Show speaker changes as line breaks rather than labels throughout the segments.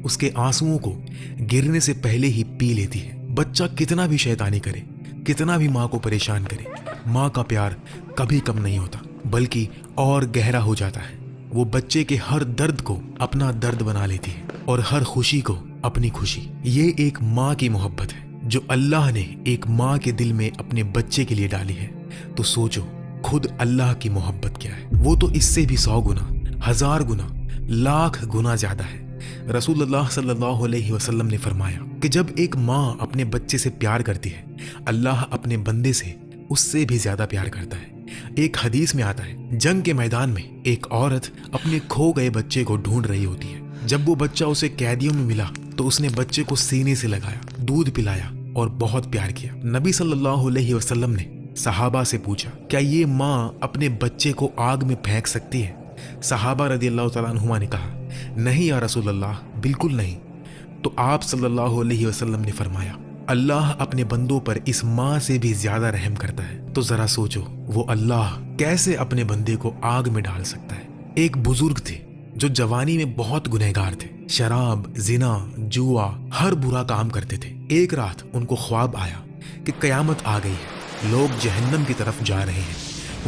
اس کے آنسوؤں کو گرنے سے پہلے ہی پی لیتی ہے۔ بچہ کتنا بھی شیطانی کرے، کتنا بھی ماں کو پریشان کرے، ماں کا پیار کبھی کم نہیں ہوتا بلکہ اور گہرا ہو جاتا ہے۔ وہ بچے کے ہر درد کو اپنا درد بنا لیتی ہے اور ہر خوشی کو اپنی خوشی۔ یہ ایک ماں کی محبت ہے جو اللہ نے ایک ماں کے دل میں اپنے بچے کے لیے ڈالی ہے۔ تو سوچو خود اللہ کی محبت کیا ہے، وہ تو اس سے بھی 100 گنا، 1000 گنا، لاکھ گنا زیادہ ہے۔ رسول اللہ صلی اللہ علیہ وسلم نے فرمایا کہ جب ایک ماں اپنے بچے سے پیار کرتی ہے، اللہ اپنے بندے سے اس سے بھی زیادہ پیار کرتا ہے۔ ایک حدیث میں آتا ہے، جنگ کے میدان میں ایک عورت اپنے کھو گئے بچے کو ڈھونڈ رہی ہوتی ہے۔ جب وہ بچہ اسے قیدیوں میں ملا تو اس نے بچے کو سینے سے لگایا، دودھ پلایا اور بہت پیار کیا۔ نبی صلی اللہ علیہ وسلم نے صحابہ سے پوچھا، کیا یہ ماں اپنے بچے کو آگ میں پھینک سکتی ہے؟ صحابہ رضی اللہ تعالیٰ عنہما نے کہا، نہیں یا رسول اللہ، بالکل نہیں۔ تو آپ صلی اللہ علیہ وسلم نے فرمایا، اللہ اپنے بندوں پر اس ماں سے بھی زیادہ رحم کرتا ہے۔ تو ذرا سوچو وہ اللہ کیسے اپنے بندے کو آگ میں ڈال سکتا ہے۔ ایک بزرگ تھے جو جوانی میں بہت گنہگار تھے، شراب، زنا، جوا، ہر برا کام کرتے تھے۔ ایک رات ان کو خواب آیا کہ قیامت آ گئی ہے، لوگ جہنم کی طرف جا رہے ہیں۔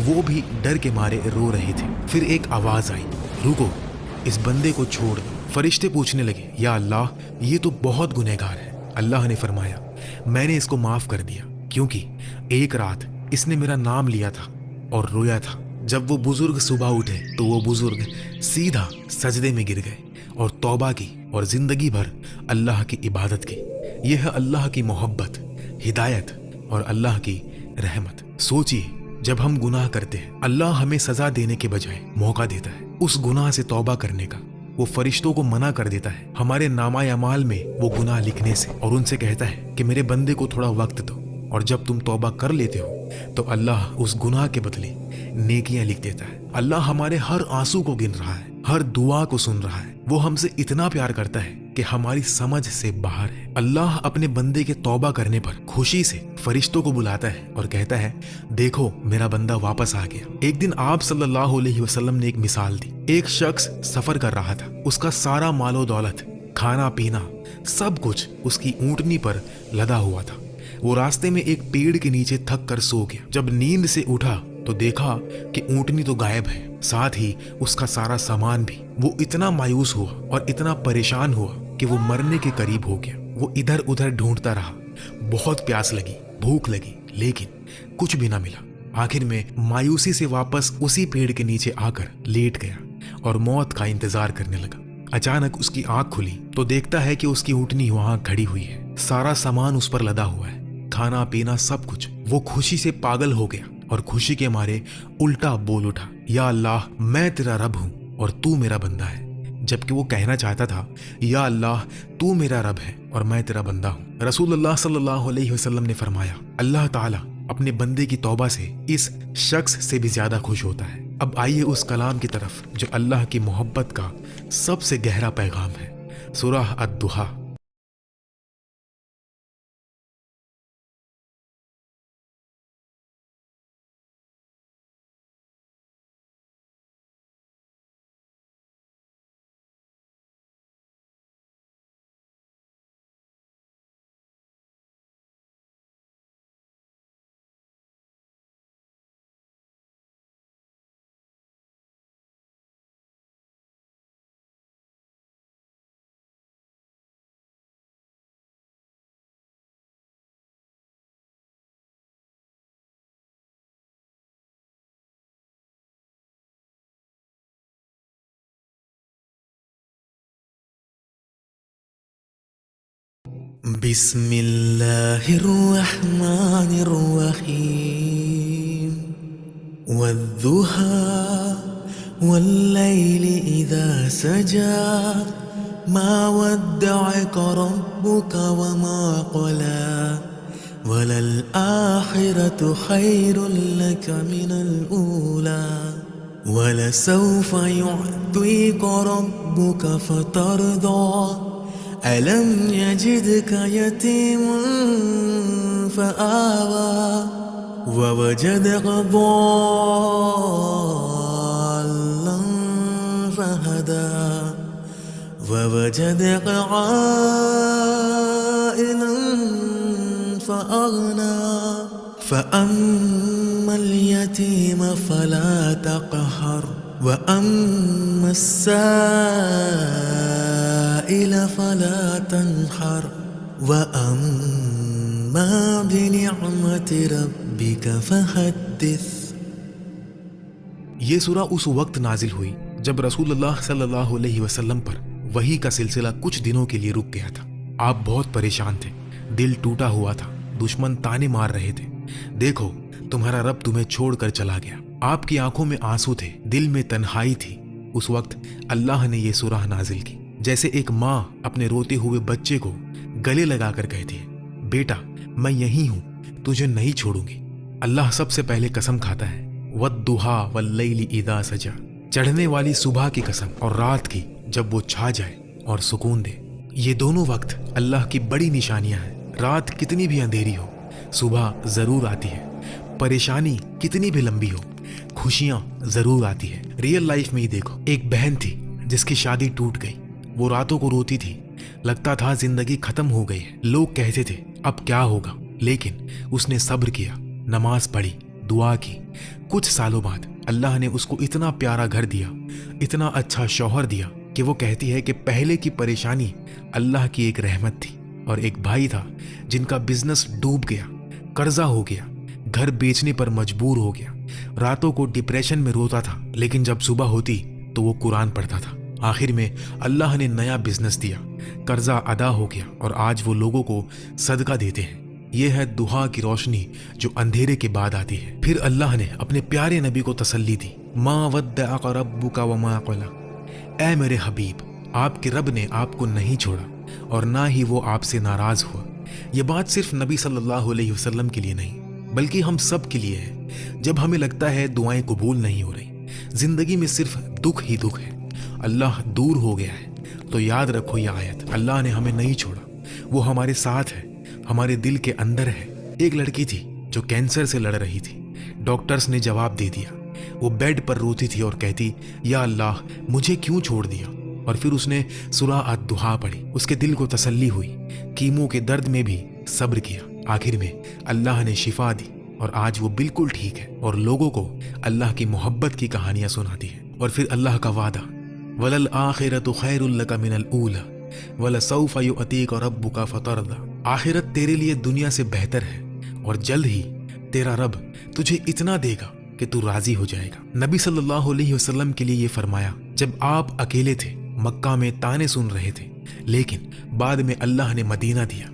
وہ بھی ڈر کے مارے رو رہے تھے۔ پھر ایک آواز آئی، رکو، اس بندے کو چھوڑ دو۔ فرشتے پوچھنے لگے، یا اللہ یہ تو بہت گنہگار ہے۔ اللہ نے فرمایا، میں نے اس کو معاف کر دیا کیونکہ ایک رات اس نے میرا نام لیا تھا اور رویا تھا۔ جب وہ بزرگ صبح اٹھے تو وہ بزرگ سیدھا سجدے میں گر گئے اور توبہ کی اور زندگی بھر اللہ کی عبادت کی۔ یہ ہے اللہ کی محبت، ہدایت اور اللہ کی رحمت۔ سوچیے جب ہم گناہ کرتے ہیں، اللہ ہمیں سزا دینے کے بجائے موقع دیتا ہے اس گناہ سے توبہ کرنے کا۔ وہ فرشتوں کو منع کر دیتا ہے ہمارے نامہ اعمال میں وہ گناہ لکھنے سے، اور ان سے کہتا ہے کہ میرے بندے کو تھوڑا وقت دو۔ اور جب تم توبہ کر لیتے ہو تو اللہ اس گناہ کے بدلے نیکیاں لکھ دیتا ہے۔ اللہ ہمارے ہر آنسو کو گن رہا ہے، ہر دعا کو سن رہا ہے۔ وہ ہم سے اتنا پیار کرتا ہے کہ ہماری سمجھ سے باہر ہے۔ اللہ اپنے بندے کے توبہ کرنے پر خوشی سے فرشتوں کو بلاتا ہے اور کہتا ہے، دیکھو میرا بندہ واپس آ گیا۔ ایک دن آپ صلی اللہ علیہ وسلم نے ایک مثال دی۔ ایک شخص سفر کر رہا تھا، اس کا سارا مال و دولت، کھانا پینا، سب کچھ اس کی اونٹنی پر لدا ہوا تھا۔ وہ راستے میں ایک پیڑ کے نیچے تھک کر سو گیا۔ جب نیند سے اٹھا تو دیکھا کہ اونٹنی تو غائب ہے، ساتھ ہی اس کا سارا سامان بھی۔ وہ اتنا مایوس ہوا اور اتنا پریشان ہوا کہ وہ مرنے کے قریب ہو گیا۔ وہ ادھر ادھر ڈھونڈتا رہا، بہت پیاس لگی، بھوک لگی، لیکن کچھ بھی نہ ملا۔ آخر میں مایوسی سے واپس اسی پیڑ کے نیچے آ کر لیٹ گیا اور موت کا انتظار کرنے لگا۔ اچانک اس کی آنکھ کھلی تو دیکھتا ہے کہ اس کی اونٹنی وہاں کھڑی ہوئی ہے، سارا سامان اس پر لدا ہوا ہے، کھانا پینا سب کچھ۔ وہ خوشی سے پاگل ہو گیا اور خوشی کے مارے الٹا بول اٹھا، یا اللہ میں تیرا رب ہوں اور تو میرا بندہ ہے۔ جبکہ وہ کہنا چاہتا تھا، یا اللہ تو میرا رب ہے اور میں تیرا بندہ ہوں۔ رسول اللہ صلی اللہ علیہ وسلم نے فرمایا، اللہ تعالیٰ اپنے بندے کی توبہ سے اس شخص سے بھی زیادہ خوش ہوتا ہے۔ اب آئیے اس کلام کی طرف جو اللہ کی محبت کا سب سے گہرا پیغام ہے۔ سورہ الضحیٰ۔ بسم اللہ الرحمن الرحیم والضحى واللیل اذا سجى ما ودعك ربك وما قلى وللآخرة خير لك من الأولى ولسوف يعطيك ربك فترضى ألم يجدك يتيما فآوى ووجدك ضالا فهدى
ووجدك عائلا فأغنى فأما اليتيم فلا تقهر وأما السائل فلا تنحر وأما بنعمة ربك فحدث۔
یہ سورہ اس وقت نازل ہوئی جب رسول اللہ صلی اللہ علیہ وسلم پر وحی کا سلسلہ کچھ دنوں کے لیے رک گیا تھا۔ آپ بہت پریشان تھے، دل ٹوٹا ہوا تھا، دشمن تانے مار رہے تھے، دیکھو تمہارا رب تمہیں چھوڑ کر چلا گیا۔ آپ کی آنکھوں میں آنسو تھے، دل میں تنہائی تھی۔ اس وقت اللہ نے یہ سورہ نازل کی، جیسے ایک ماں اپنے روتے ہوئے بچے کو گلے لگا کر کہتی ہے، بیٹا میں یہی ہوں، تجھے نہیں چھوڑوں گی۔ اللہ سب سے پہلے قسم کھاتا ہے، وَالضُّحَىٰ وَاللَّيْلِ إِذَا سَجَىٰ، چڑھنے والی صبح کی قسم اور رات کی جب وہ چھا جائے اور سکون دے۔ یہ دونوں وقت اللہ کی بڑی نشانیاں ہیں۔ رات کتنی بھی اندھیری ہو، صبح ضرور آتی ہے۔ پریشانی کتنی بھی لمبی ہو، خوشیاں ضرور آتی ہے۔ ریئل لائف میں ہی دیکھو، ایک بہن تھی جس کی شادی ٹوٹ گئی، وہ راتوں کو روتی تھی، لگتا تھا زندگی ختم ہو گئی ہے۔ لوگ کہتے تھے اب کیا ہوگا، لیکن اس نے صبر کیا، نماز پڑھی، دعا کی۔ کچھ سالوں بعد اللہ نے اس کو اتنا پیارا گھر دیا، اتنا اچھا شوہر دیا کہ وہ کہتی ہے کہ پہلے کی پریشانی اللہ کی ایک رحمت تھی۔ اور ایک بھائی تھا جن کا بزنس ڈوب گیا، قرضہ ہو گیا، گھر بیچنے پر مجبور ہو گیا، راتوں کو ڈپریشن میں روتا تھا، لیکن جب صبح ہوتی تو وہ قرآن پڑھتا تھا۔ آخر میں اللہ نے نیا بزنس دیا، قرضہ ادا ہو گیا اور آج وہ لوگوں کو صدقہ دیتے ہیں۔ یہ ہے دعا کی روشنی جو اندھیرے کے بعد آتی ہے۔ پھر اللہ نے اپنے پیارے نبی کو تسلی دی، ما ودعک ربک وما قلی، اے میرے حبیب آپ کے رب نے آپ کو نہیں چھوڑا اور نہ ہی وہ آپ سے ناراض ہوا۔ یہ بات صرف نبی صلی اللہ علیہ وسلم کے لیے نہیں بلکہ ہم سب کے لیے ہے۔ جب ہمیں لگتا ہے دعائیں قبول نہیں ہو رہی، زندگی میں صرف دکھ ہی دکھ ہے، اللہ دور ہو گیا ہے، تو یاد رکھو یہ آیت، اللہ نے ہمیں نہیں چھوڑا، وہ ہمارے ساتھ ہے، ہمارے دل کے اندر ہے۔ ایک لڑکی تھی جو کینسر سے لڑ رہی تھی، ڈاکٹرز نے جواب دے دیا۔ وہ بیڈ پر روتی تھی اور کہتی، یا اللہ مجھے کیوں چھوڑ دیا؟ اور پھر اس نے سورہ الضحیٰ پڑھی، اس کے دل کو تسلی ہوئی، کیمو کے درد میں بھی صبر کیا۔ آخر میں اللہ نے شفا دی اور آج وہ بالکل ٹھیک ہے اور لوگوں کو اللہ کی محبت کی کہانیاں سناتی ہے۔ اور پھر اللہ کا وعدہ، وَلَلْآخِرَةُ خَيْرٌ لَكَ مِنَ الْأُولَىٰ وَلَسَوْفَ يُؤْتِيكَ رَبُّكَ فَتَرْضَىٰ، آخرت تیرے لیے دنیا سے بہتر ہے اور جلد ہی تیرا رب تجھے اتنا دے گا کہ تو راضی ہو جائے گا۔ نبی صلی اللہ علیہ وسلم کے لیے یہ فرمایا جب آپ اکیلے تھے، مکہ میں تانے سن رہے تھے، لیکن بعد میں اللہ نے مدینہ دیا،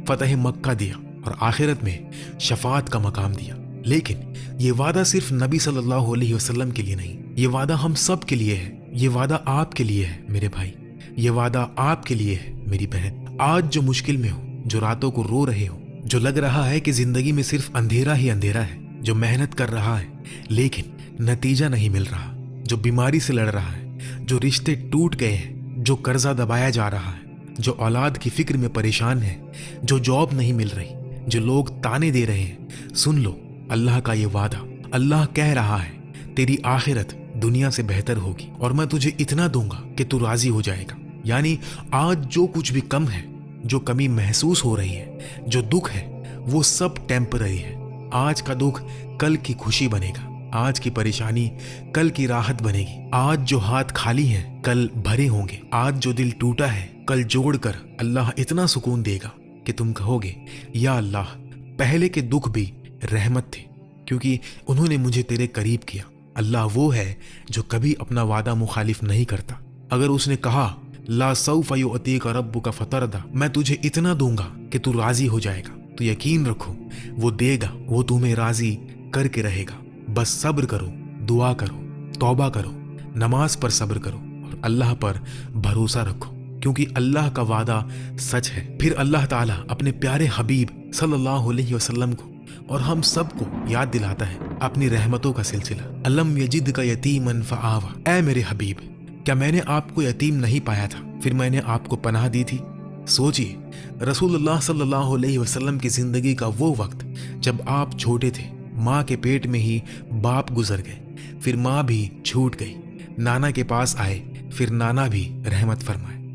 فتح مکہ دیا اور آخرت میں شفاعت کا مقام دیا۔ لیکن یہ وعدہ صرف نبی صلی اللہ علیہ وسلم کے لیے نہیں، یہ وعدہ ہم سب کے لیے ہے، یہ وعدہ آپ کے لیے ہے میرے بھائی، یہ وعدہ آپ کے لیے ہے میری بہن۔ آج جو مشکل میں ہو، جو راتوں کو رو رہے ہو، جو لگ رہا ہے کہ زندگی میں صرف اندھیرا ہی اندھیرا ہے، جو محنت کر رہا ہے لیکن نتیجہ نہیں مل رہا، جو بیماری سے لڑ رہا ہے، جو رشتے ٹوٹ گئے ہیں، جو قرضہ دبایا جا رہا ہے، جو اولاد کی فکر میں پریشان ہے، جو جاب نہیں مل رہی، جو لوگ تانے دے رہے ہیں، سن لو اللہ کا یہ وعدہ۔ اللہ کہہ رہا ہے تیری آخرت دنیا سے بہتر ہوگی اور میں تجھے اتنا دوں گا کہ تو راضی ہو جائے گا۔ یعنی آج جو کچھ بھی کم ہے، جو کمی محسوس ہو رہی ہے، جو دکھ ہے، وہ سب ٹیمپرری ہے۔ آج کا دکھ کل کی خوشی بنے گا، آج کی پریشانی کل کی راحت بنے گی، آج جو ہاتھ خالی ہیں کل بھرے ہوں گے، آج جو دل ٹوٹا ہے کل جوڑ کر اللہ اتنا سکون دے گا کہ تم کہو گے، یا اللہ پہلے کے دکھ بھی رحمت تھے کیونکہ انہوں نے مجھے تیرے قریب کیا۔ اللہ وہ ہے جو کبھی اپنا وعدہ مخالف نہیں کرتا۔ اگر اس نے کہا لا سوف یؤتیک ربک فترضی، میں تجھے اتنا دوں گا کہ تو راضی ہو جائے گا، تو یقین رکھو وہ دے گا، وہ تمہیں راضی کر کے رہے گا۔ بس صبر کرو، دعا کرو، توبہ کرو، نماز پر صبر کرو اور اللہ پر بھروسہ رکھو کیونکہ اللہ کا وعدہ سچ ہے۔ پھر اللہ تعالیٰ اپنے پیارے حبیب صلی اللہ علیہ وسلم کو اور ہم سب کو یاد دلاتا ہے اپنی رحمتوں کا سلسلہ۔ الم یجدک یتیما فآویٰ، اے میرے حبیب کیا میں نے آپ کو یتیم نہیں پایا تھا پھر میں نے آپ کو پناہ دی تھی؟ سوچئے رسول اللہ صلی اللہ علیہ وسلم کی زندگی کا وہ وقت جب آپ چھوٹے تھے، ماں کے پیٹ میں ہی باپ گزر گئے، پھر ماں بھی چھوٹ گئی، نانا کے پاس آئے، پھر نانا بھی رحمت فرمائے،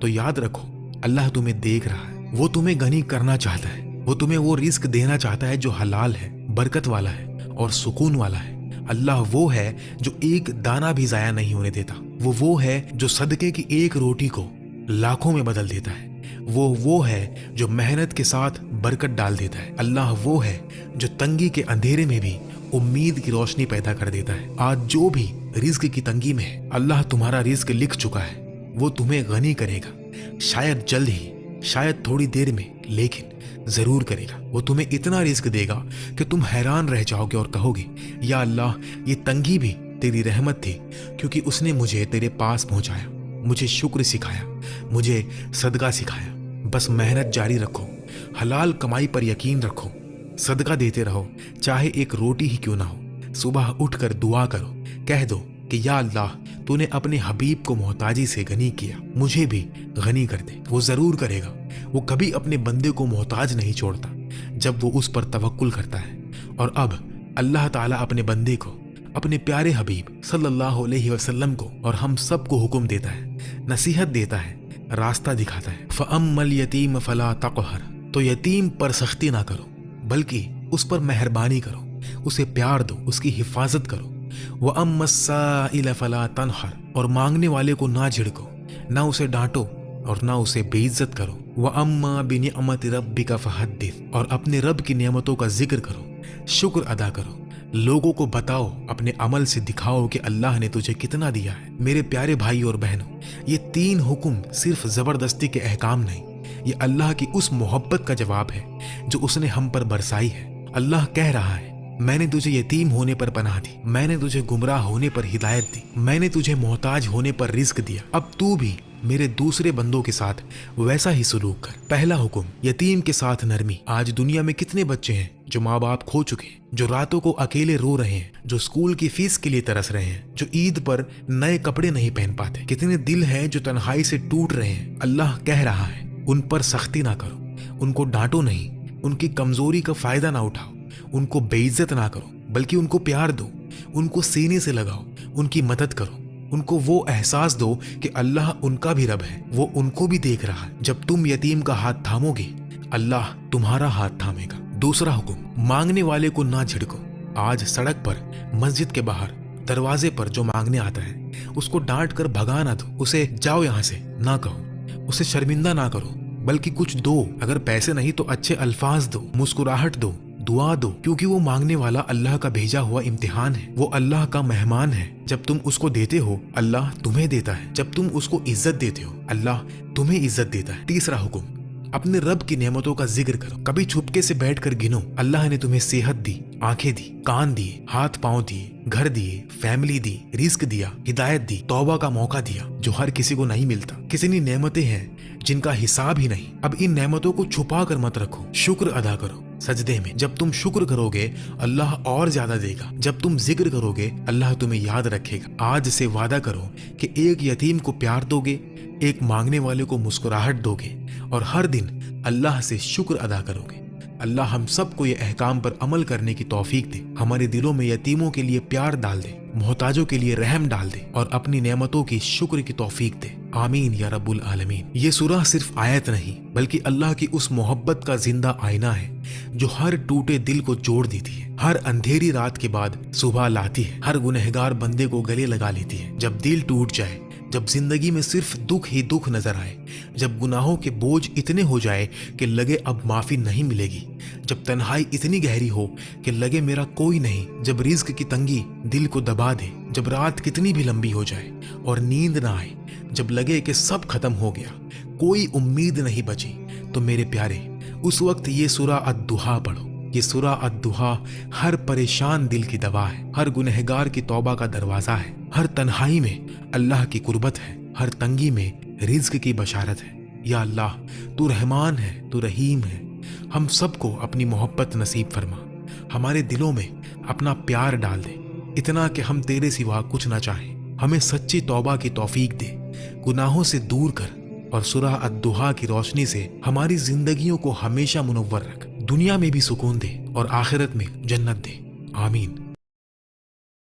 تو یاد رکھو اللہ تمہیں دیکھ رہا ہے، وہ تمہیں غنی کرنا چاہتا ہے، وہ تمہیں وہ رزق دینا چاہتا ہے جو حلال ہے، برکت والا ہے اور سکون والا ہے۔ اللہ وہ ہے جو ایک دانہ بھی ضائع نہیں ہونے دیتا، وہ ہے جو صدقے کی ایک روٹی کو لاکھوں میں بدل دیتا ہے، وہ ہے جو محنت کے ساتھ برکت ڈال دیتا ہے۔ اللہ وہ ہے جو تنگی کے اندھیرے میں بھی امید کی روشنی پیدا کر دیتا ہے۔ آج جو بھی رزق کی تنگی میں ہے، اللہ تمہارا رزق لکھ چکا ہے، وہ تمہیں غنی کرے گا، شاید جلد ہی، شاید تھوڑی دیر میں، لیکن ضرور کرے گا۔ وہ تمہیں اتنا رزق دے گا کہ تم حیران رہ جاؤ گے اور کہو گے یا اللہ یہ تنگی بھی تیری رحمت تھی، کیونکہ اس نے مجھے تیرے پاس پہنچایا، مجھے شکر سکھایا، مجھے صدقہ سکھایا۔ بس محنت جاری رکھو، حلال کمائی پر یقین رکھو، صدقہ دیتے رہو، چاہے ایک روٹی ہی کیوں نہ ہو۔ صبح اٹھ کر دعا کرو، کہہ دو کہ یا اللہ تو نے اپنے حبیب کو محتاجی سے غنی کیا، مجھے بھی غنی کر دے۔ وہ ضرور کرے گا، وہ کبھی اپنے بندے کو محتاج نہیں چھوڑتا جب وہ اس پر توکل کرتا ہے۔ اور اب اللہ تعالیٰ اپنے بندے کو، اپنے پیارے حبیب صلی اللہ علیہ وسلم کو اور ہم سب کو حکم دیتا ہے، نصیحت دیتا ہے، راستہ دکھاتا ہے۔ فَأَمَّا الْيَتِيمَ فَلَا تَقْهَرْ، تو یتیم پر سختی نہ کرو بلکہ اس پر مہربانی کرو، اسے پیار دو، اس کی حفاظت کرو۔ وَأَمَّا السَّائِلَ فَلَا تَنْهَرْ، اور مانگنے والے کو نہ جھڑکو، نہ اسے ڈانٹو اور نہ اسے بے عزت کرو۔ وَأَمَّا بِنِعْمَةِ رَبِّكَ فَحَدِّثْ، اور اپنے رب کی نعمتوں کا ذکر کرو، شکر ادا کرو، لوگوں کو بتاؤ، اپنے عمل سے دکھاؤ کہ اللہ نے تجھے کتنا دیا ہے۔ میرے پیارے بھائی اور بہنوں، یہ تین حکم صرف زبردستی کے احکام نہیں، یہ اللہ کی اس محبت کا جواب ہے جو اس نے ہم پر برسائی ہے۔ اللہ کہہ رہا ہے میں نے تجھے یتیم ہونے پر پناہ دی، میں نے تجھے گمراہ ہونے پر ہدایت دی، میں نے تجھے محتاج ہونے پر رزق دیا، اب تو بھی میرے دوسرے بندوں کے ساتھ ویسا ہی سلوک کر۔ پہلا حکم، یتیم کے ساتھ نرمی۔ آج دنیا میں کتنے بچے ہیں جو ماں باپ کھو چکے ہیں، جو راتوں کو اکیلے رو رہے ہیں، جو اسکول کی فیس کے لیے ترس رہے ہیں، جو عید پر نئے کپڑے نہیں پہن پاتے، کتنے دل ہیں جو تنہائی سے ٹوٹ رہے ہیں۔ اللہ کہہ رہا ہے ان پر سختی نہ کرو، ان کو ڈانٹو نہیں، ان کی کمزوری کا فائدہ نہ اٹھاؤ، ان کو بے عزت نہ کرو بلکہ ان کو پیار دو، ان کو سینے سے لگاؤ، ان کی مدد کرو، ان کو وہ احساس دو کہ اللہ ان کا بھی رب ہے، وہ ان کو بھی دیکھ رہا ہے۔ جب تم یتیم کا ہاتھ تھامو گے، اللہ تمہارا ہاتھ تھامے گا۔ دوسرا حکم، مانگنے والے کو نہ جھڑکو۔ آج سڑک پر، مسجد کے باہر، دروازے پر جو مانگنے آتا ہے اس کو ڈانٹ کر بھگا نہ دو، اسے جاؤ یہاں سے نہ کہو، اسے شرمندہ نہ کرو بلکہ کچھ دو، اگر پیسے نہیں تو اچھے الفاظ دو، مسکراہٹ دو، دعا دو، کیونکہ وہ مانگنے والا اللہ کا بھیجا ہوا امتحان ہے، وہ اللہ کا مہمان ہے۔ جب تم اس کو دیتے ہو اللہ تمہیں دیتا ہے، جب تم اس کو عزت دیتے ہو اللہ تمہیں عزت دیتا ہے۔ تیسرا حکم، اپنے رب کی نعمتوں کا ذکر کرو، کبھی چھپکے سے بیٹھ کر گنو۔ اللہ نے تمہیں صحت دی، آنکھیں دی، کان دیے، ہاتھ پاؤں دیے، گھر دیے، فیملی دی، رزق دیا، ہدایت دی، توبہ کا موقع دیا جو ہر کسی کو نہیں ملتا۔ کتنی نعمتیں ہیں جن کا حساب ہی نہیں۔ اب ان نعمتوں کو چھپا کر مت رکھو، شکر ادا کرو سجدے میں۔ جب تم شکر کرو گے اللہ اور زیادہ دے گا، جب تم ذکر کرو گے اللہ تمہیں یاد رکھے گا۔ آج سے وعدہ کرو کہ ایک یتیم کو پیار دو گے، ایک مانگنے والے کو مسکراہٹ دو گے اور ہر دن اللہ سے شکر ادا کرو گے۔ اللہ ہم سب کو یہ احکام پر عمل کرنے کی توفیق دے، ہمارے دلوں میں یتیموں کے لیے پیار ڈال دے، محتاجوں کے لیے رحم ڈال دے اور اپنی نعمتوں کی شکر کی توفیق دے۔ آمین یا رب العالمین۔ یہ سورہ صرف آیت نہیں بلکہ اللہ کی اس محبت کا زندہ آئینہ ہے جو ہر ٹوٹے دل کو جوڑ دیتی ہے، ہر اندھیری رات کے بعد صبح لاتی ہے، ہر گنہگار بندے کو گلے لگا لیتی ہے۔ جب دل ٹوٹ جائے، جب زندگی میں صرف دکھ ہی دکھ نظر آئے، جب گناہوں کے بوجھ اتنے ہو جائے کہ لگے اب معافی نہیں ملے گی، جب تنہائی اتنی گہری ہو کہ لگے میرا کوئی نہیں، جب رزق کی تنگی دل کو دبا دے، جب رات کتنی بھی لمبی ہو جائے اور نیند نہ آئے، جب لگے کہ سب ختم ہو گیا، کوئی امید نہیں بچی، تو میرے پیارے اس وقت یہ سورہ الضحیٰ پڑھو۔ یہ سورہ الضحیٰ ہر پریشان دل کی دوا ہے، ہر گنہگار کی توبہ کا دروازہ ہے، ہر تنہائی میں اللہ کی قربت ہے، ہر تنگی میں رزق کی بشارت ہے۔ یا اللہ تو رحمان ہے، تو رحیم ہے، ہم سب کو اپنی محبت نصیب فرما، ہمارے دلوں میں اپنا پیار ڈال دے، اتنا کہ ہم تیرے سوا کچھ نہ چاہیں۔ ہمیں سچی توبہ کی توفیق دے، گناہوں سے دور کر اور سورہ الضحیٰ کی روشنی سے ہماری زندگیوں کو ہمیشہ منور رکھ، دنیا میں بھی سکون دے اور آخرت میں جنت دے۔ آمین۔